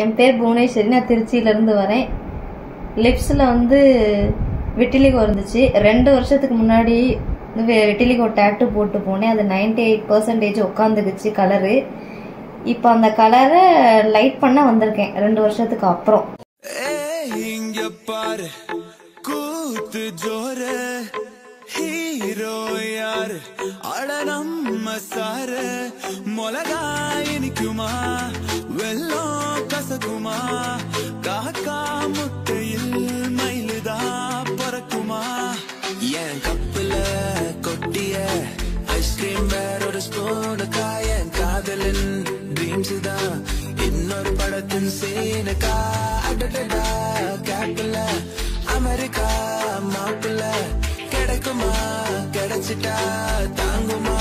என் பேர் புவனேஸ்வரி. நான் திருச்சியிலேருந்து வரேன். லிப்ஸில் வந்து விட்டிலிகோ இருந்துச்சு. 2 வருஷத்துக்கு முன்னாடி விட்டிலிகோ டேட்டு போட்டு போனேன். அது 98% உட்காந்துக்குச்சு கலரு. இப்போ அந்த கலரை லைட் பண்ண வந்திருக்கேன் 2 வருஷத்துக்கு அப்புறம். இங்க பாரு கூத்து ஜோரு ஹீரோ யாரு அட நம்ம சாரு மொளகாய் இனிக்குமா வெள்ளம் கசக்குமா காக்கா முட்டையில் மயிலுதா பறக்குமா என் கப்புல கொட்டிய ஐஸ்கிரீம் வேற ஒரு ஸ்பூனுக்கா என் காதலின் ட்ரீம்ஸ் தான் இன்னொரு படத்தின் சீனுக்கா அடடா கேப்பில அமெரிக்கா மாப்பிள்ள கிடைக்குமா கிடைச்சிட்டா தாங்குமா